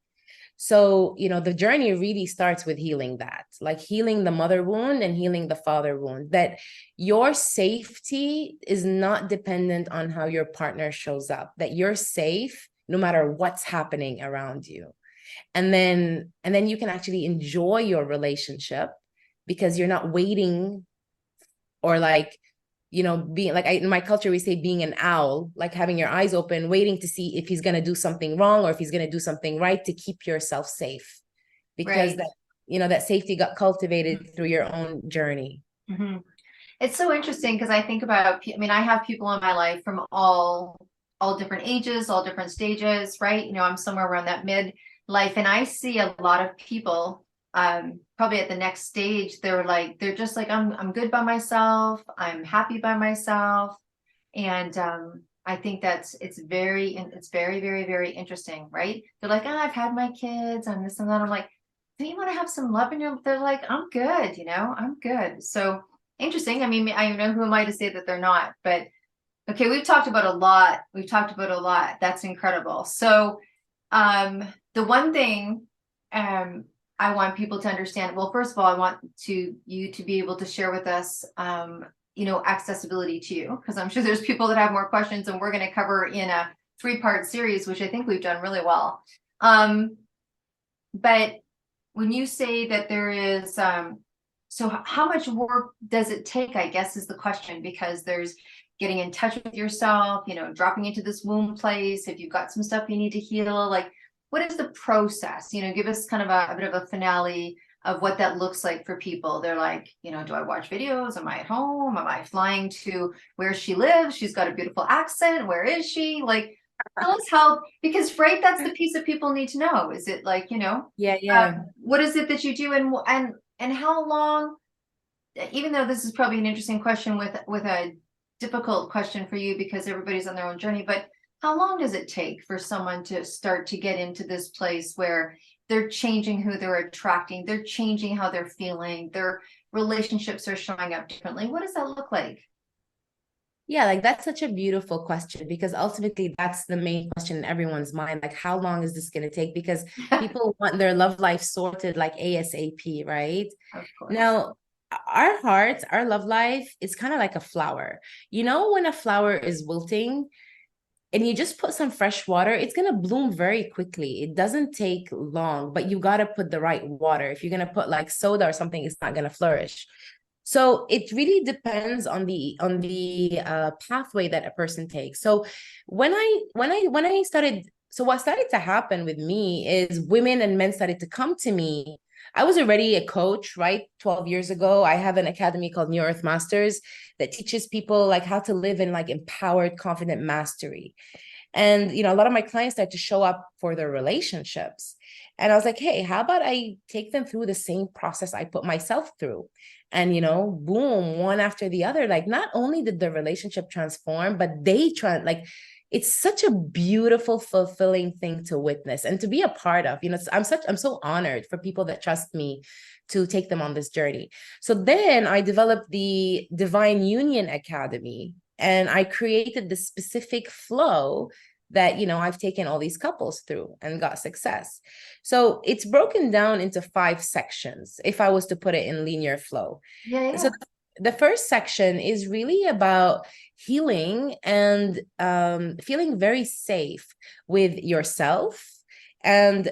So, the journey really starts with healing that, like healing the mother wound and healing the father wound, that your safety is not dependent on how your partner shows up, that you're safe no matter what's happening around you. And then you can actually enjoy your relationship, because you're not waiting, or being like, in my culture, we say being an owl, like having your eyes open, waiting to see if he's going to do something wrong or if he's going to do something right to keep yourself safe, because that safety got cultivated through your own journey. It's so interesting, because I think about, I have people in my life from all different ages, all different stages, right? I'm somewhere around that midlife, and I see a lot of people probably at the next stage, they're just like, I'm good by myself, I'm happy by myself. And I think it's very, very, very interesting, right? They're like, I've had my kids, I'm this and that. I'm like, do you want to have some love in your, they're like, I'm good, I'm good. So interesting. I know, who am I to say that they're not? But okay, we've talked about a lot. That's incredible. So the one thing I want people to understand, well, first of all, I want you to be able to share with us, accessibility to you, because I'm sure there's people that have more questions, and we're going to cover in a 3-part series, which I think we've done really well. But when you say that there is, so how much work does it take, I guess, is the question, because there's getting in touch with yourself, dropping into this womb place. If you've got some stuff you need to heal, like, what is the process? Give us kind of a bit of a finale of what that looks like for people. They're like, do I watch videos? Am I at home? Am I flying to where she lives? She's got a beautiful accent. Where is she? Like, tell us how, because that's the piece that people need to know. Is it like, what is it that you do, and how long, even though this is probably an interesting question with a difficult question for you, because everybody's on their own journey, but how long does it take for someone to start to get into this place where they're changing who they're attracting, they're changing how they're feeling, their relationships are showing up differently? What does that look like? Yeah, like, that's such a beautiful question, because ultimately that's the main question in everyone's mind. Like, how long is this going to take? Because people want their love life sorted like ASAP, right? Of course. Now, our hearts, our love life is kind of like a flower. When a flower is wilting, and you just put some fresh water, it's going to bloom very quickly. It doesn't take long, but you got to put the right water. If you're going to put like soda or something, it's not going to flourish. So it really depends on the pathway that a person takes. So when I started, so what started to happen with me is women and men started to come to me. I was already a coach, right? 12 years ago. I have an academy called New Earth Masters that teaches people like how to live in like empowered, confident mastery. And, a lot of my clients start to show up for their relationships. And I was like, hey, how about I take them through the same process I put myself through? And, boom, one after the other. Like, not only did the relationship transform, but it's such a beautiful, fulfilling thing to witness and to be a part of. I'm so honored for people that trust me to take them on this journey. So then I developed the Divine Union Academy, and I created the specific flow that, I've taken all these couples through and got success. So it's broken down into 5 sections, if I was to put it in linear flow. Yeah. So the first section is really about healing and feeling very safe with yourself And,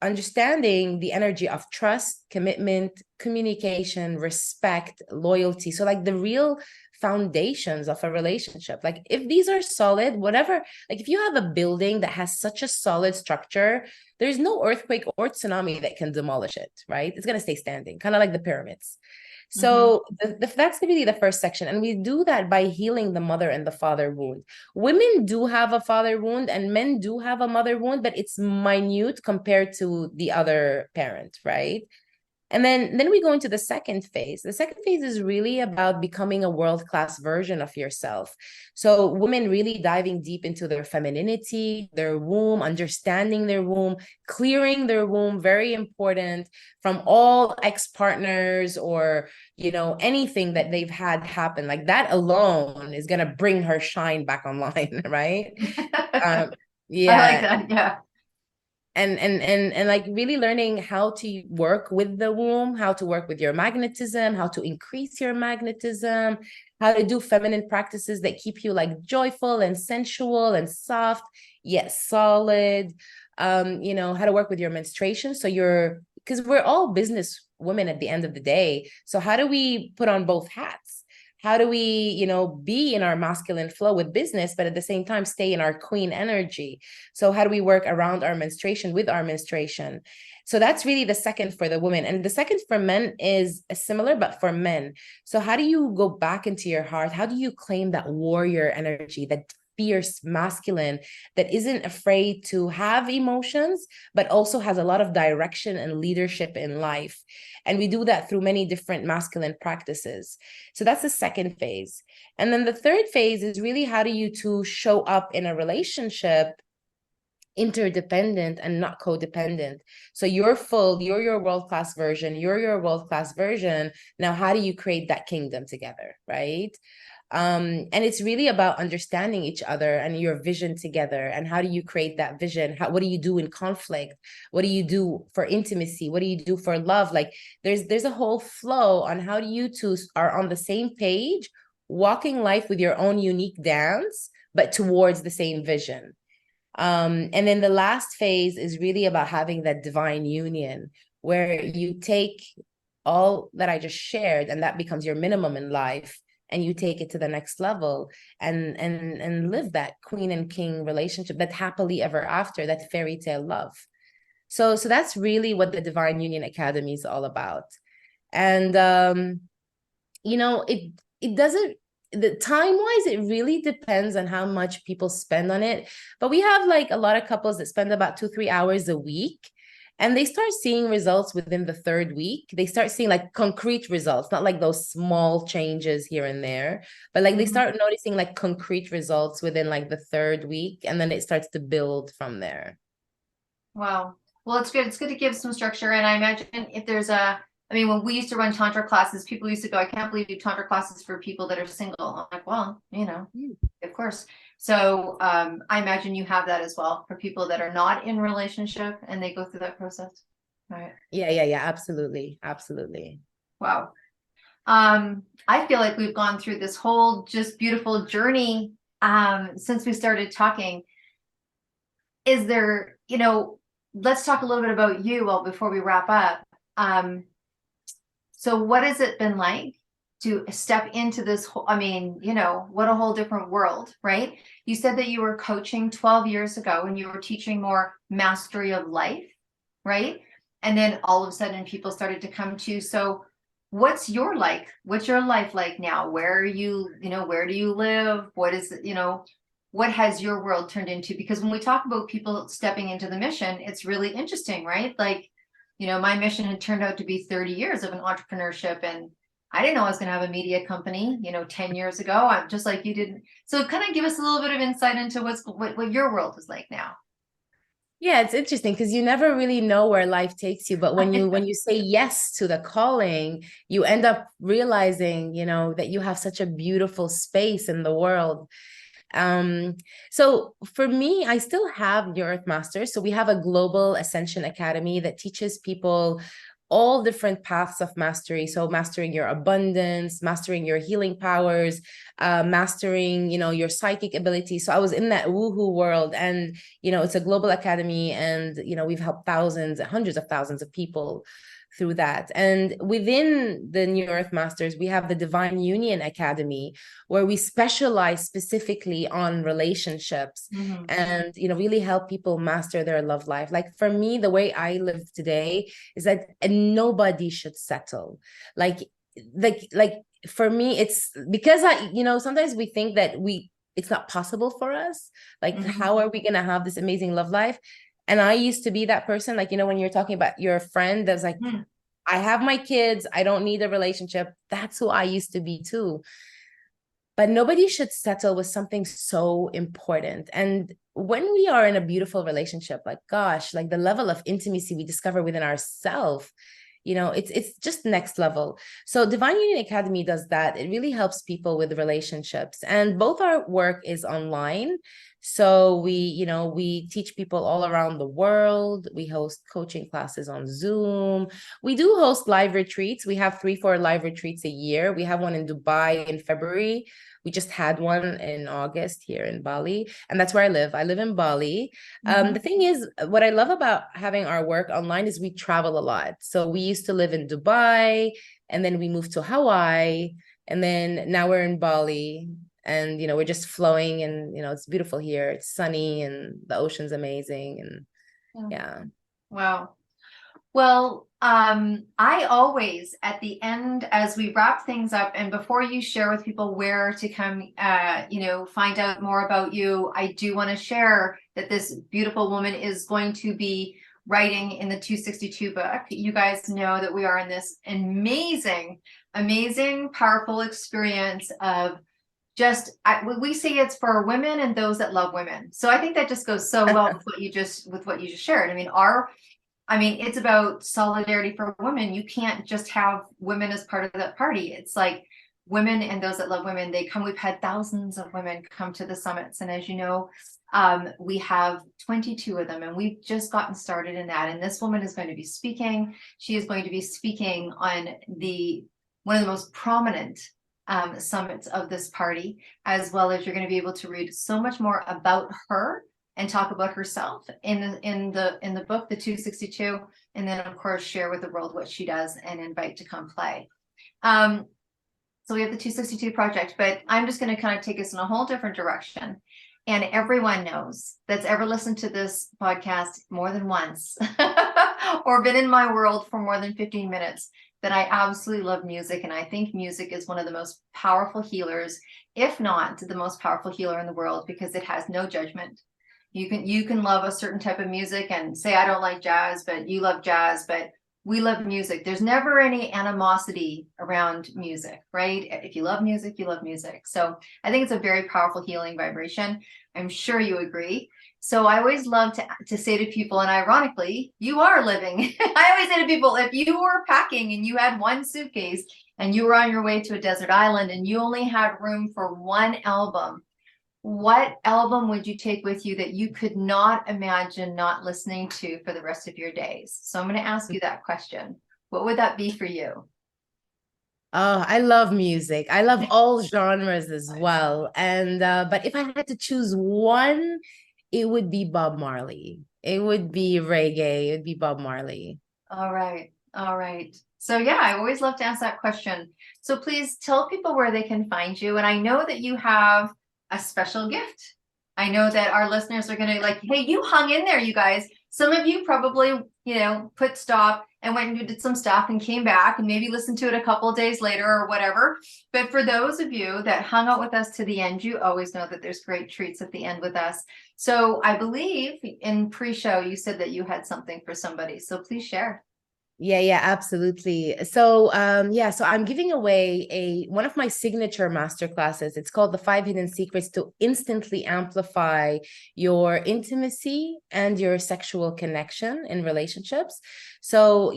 understanding the energy of trust, commitment, communication, respect, loyalty. So like the real foundations of a relationship. Like if these are solid, whatever, like if you have a building that has such a solid structure, there's no earthquake or tsunami that can demolish it, right? It's going to stay standing, kind of like the pyramids. So that's really the first section. And we do that by healing the mother and the father wound. Women do have a father wound and men do have a mother wound, but it's minute compared to the other parent, right? And then we go into the second phase. The second phase is really about becoming a world-class version of yourself. So women really diving deep into their femininity, their womb, understanding their womb, clearing their womb, very important, from all ex-partners or, anything that they've had happen. Like that alone is going to bring her shine back online, right? I like Yeah. that. Yeah. And like really learning how to work with the womb, how to work with your magnetism, how to increase your magnetism, how to do feminine practices that keep you like joyful and sensual and soft yet solid. How to work with your menstruation, so because we're all business women at the end of the day, so how do we put on both hats? How do we, be in our masculine flow with business, but at the same time stay in our queen energy? So how do we work around our menstruation with our menstruation? So that's really the second for the women. And the second for men is similar, but for men. So how do you go back into your heart? How do you claim that warrior energy, that fierce masculine that isn't afraid to have emotions, but also has a lot of direction and leadership in life? And we do that through many different masculine practices. So that's the second phase. And then the third phase is really how do you two show up in a relationship interdependent and not codependent. So you're your world-class version, you're your world-class version. Now, how do you create that kingdom together, right? And it's really about understanding each other and your vision together. And how do you create that vision? What do you do in conflict? What do you do for intimacy? What do you do for love? Like there's a whole flow on how you two are on the same page, walking life with your own unique dance, but towards the same vision. And then the last phase is really about having that divine union where you take all that I just shared and that becomes your minimum in life, and you take it to the next level and live that queen and king relationship, that happily ever after, that fairy tale love. So that's really what the Divine Union Academy is all about. And it doesn't, the time wise, it really depends on how much people spend on it. But we have like a lot of couples that spend about 2-3 hours a week, and they start seeing results within the third week. They start seeing like concrete results, not like those small changes here and there, but like they start noticing like concrete results within like the third week, and then it starts to build from there. Wow. Well, it's good. It's good to give some structure. And I imagine if there's when we used to run Tantra classes, people used to go, I can't believe you do Tantra classes for people that are single. I'm like, well, of course. So I imagine you have that as well for people that are not in relationship and they go through that process. Right. Yeah. Absolutely. Wow. I feel like we've gone through this whole just beautiful journey since we started talking. Is there, let's talk a little bit about you before we wrap up. So what has it been like to step into this whole, what a whole different world, right? You said that you were coaching 12 years ago and you were teaching more mastery of life, right? And then all of a sudden people started to come to you. So what's your life like now? Where are you, where do you live? What is it, what has your world turned into? Because when we talk about people stepping into the mission, it's really interesting, right? Like, my mission had turned out to be 30 years of an entrepreneurship, and I didn't know I was going to have a media company, 10 years ago. I'm just like you didn't. So kind of give us a little bit of insight into what your world is like now. Yeah, it's interesting because you never really know where life takes you. But when you say yes to the calling, you end up realizing, that you have such a beautiful space in the world. So for me, I still have Your Earth Masters. So we have a global ascension academy that teaches people all different paths of mastery. So mastering your abundance, mastering your healing powers, mastering, your psychic ability. So I was in that woohoo world, and, it's a global academy, and, we've helped thousands, hundreds of thousands of people through that. And within the New Earth Masters, we have the Divine Union Academy, where we specialize specifically on relationships and, really help people master their love life. Like for me, the way I live today is that nobody should settle. Like for me, it's because sometimes we think that it's not possible for us. Like, how are we going to have this amazing love life? And I used to be that person, like, when you're talking about your friend that's like, I have my kids, I don't need a relationship. That's who I used to be too. But nobody should settle with something so important. And when we are in a beautiful relationship, like, gosh, like the level of intimacy we discover within ourselves, it's just next level. So Divine Union Academy does that. It really helps people with relationships, and both our work is online. So we teach people all around the world. We host coaching classes on Zoom. We do host live retreats. We have 3-4 live retreats a year. We have one in Dubai in February. We just had one in August here in Bali, and that's where I live. I live in Bali. The thing is, what I love about having our work online is we travel a lot. So we used to live in Dubai, and then we moved to Hawaii, and then now we're in Bali. And, we're just flowing, and, it's beautiful here. It's sunny, and the ocean's amazing. And yeah. Wow. Well, I always, at the end, as we wrap things up, and before you share with people where to come, find out more about you, I do want to share that this beautiful woman is going to be writing in the 262 book. You guys know that we are in this amazing, powerful experience of we say it's for women and those that love women. So I think that just goes so well with what you just shared. I mean, it's about solidarity for women. You can't just have women as part of that party. It's like women and those that love women, they come. We've had thousands of women come to the summits. And as you know, we have 22 of them, and we've just gotten started in that. And this woman is going to be speaking. She is going to be speaking on one of the most prominent summits of this party, as well as you're going to be able to read so much more about her and talk about herself in the book, the 262, and then of course share with the world what she does and invite to come play. So we have the 262 project, but I'm just going to kind of take us in a whole different direction. And everyone knows that's ever listened to this podcast more than once or been in my world for more than 15 minutes that I absolutely love music. And I think music is one of the most powerful healers, if not the most powerful healer in the world, because it has no judgment. You can love a certain type of music and say, I don't like jazz, but you love jazz, but we love music. There's never any animosity around music, right? If you love music, you love music. So I think it's a very powerful healing vibration. I'm sure you agree. So I always love to say to people, and ironically, you are living. I always say to people, if you were packing and you had one suitcase and you were on your way to a desert island and you only had room for one album, what album would you take with you that you could not imagine not listening to for the rest of your days? So I'm going to ask you that question. What would that be for you? Oh, I love music. I love all genres as well. And but if I had to choose one, it would be Bob Marley. It would be reggae. It would be Bob Marley. All right. So yeah, I always love to ask that question. So please tell people where they can find you. And I know that you have a special gift. I know that our listeners are going to like, hey, you hung in there, you guys. Some of you probably, put stop and went and did some stuff and came back and maybe listened to it a couple of days later or whatever. But for those of you that hung out with us to the end, you always know that there's great treats at the end with us. So I believe in pre-show, you said that you had something for somebody. So please share. Yeah, absolutely. So, so I'm giving away one of my signature masterclasses. It's called The 5 Hidden Secrets to Instantly Amplify Your Intimacy and Your Sexual Connection in Relationships. So,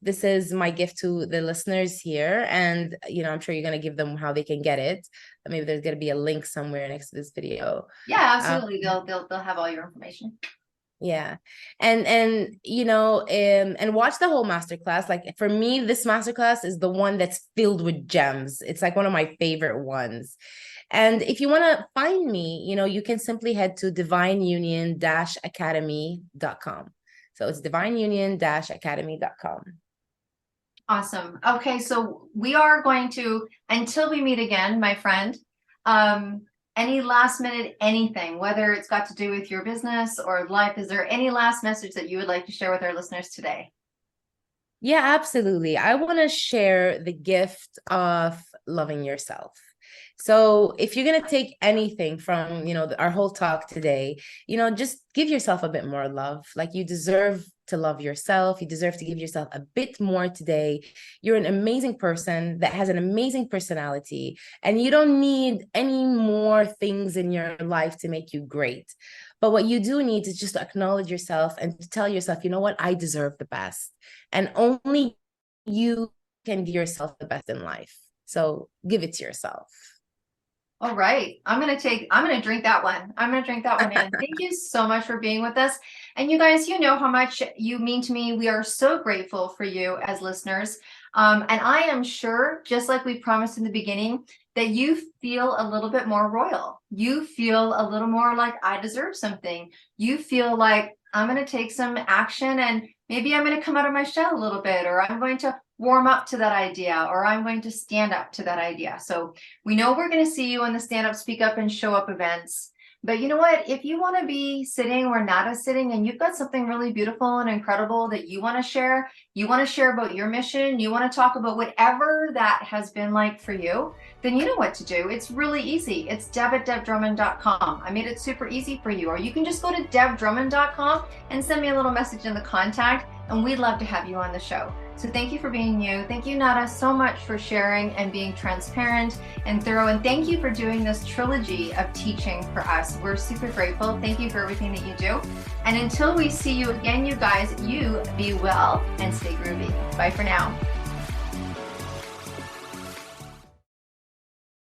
this is my gift to the listeners here. And, I'm sure you're going to give them how they can get it. Maybe there's going to be a link somewhere next to this video. Yeah, absolutely. They'll have all your information. Yeah. And and watch the whole masterclass. Like for me, this masterclass is the one that's filled with gems. It's like one of my favorite ones. And if you want to find me, you can simply head to divineunion-academy.com. So it's divineunion-academy.com. Awesome. Okay, so we are going to, until we meet again, my friend, any last minute anything, whether it's got to do with your business or life, is there any last message that you would like to share with our listeners today? Yeah, absolutely. I want to share the gift of loving yourself. So if you're going to take anything from, our whole talk today, just give yourself a bit more love. Like you deserve to love yourself. You deserve to give yourself a bit more today. You're an amazing person that has an amazing personality, and you don't need any more things in your life to make you great. But what you do need is just to acknowledge yourself and to tell yourself, you know what, I deserve the best. And only you can give yourself the best in life. So give it to yourself. All right. I'm going to drink that one. I'm going to drink that one in. Thank you so much for being with us. And you guys, you know how much you mean to me. We are so grateful for you as listeners. And I am sure, just like we promised in the beginning, that you feel a little bit more royal. You feel a little more like I deserve something. You feel like I'm going to take some action and maybe I'm going to come out of my shell a little bit, or I'm going to warm up to that idea, or I'm going to stand up to that idea. So we know we're going to see you in the stand up, speak up, and show up events. But you know what? If you want to be sitting where Nada's sitting and you've got something really beautiful and incredible that you want to share about your mission, you want to talk about whatever that has been like for you, then you know what to do. It's really easy. It's deb@debdrummond.com. I made it super easy for you. Or you can just go to debdrummond.com and send me a little message in the contact, and we'd love to have you on the show. So thank you for being you. Thank you, Nada, so much for sharing and being transparent and thorough. And thank you for doing this trilogy of teaching for us. We're super grateful. Thank you for everything that you do. And until we see you again, you guys, you be well and stay groovy. Bye for now.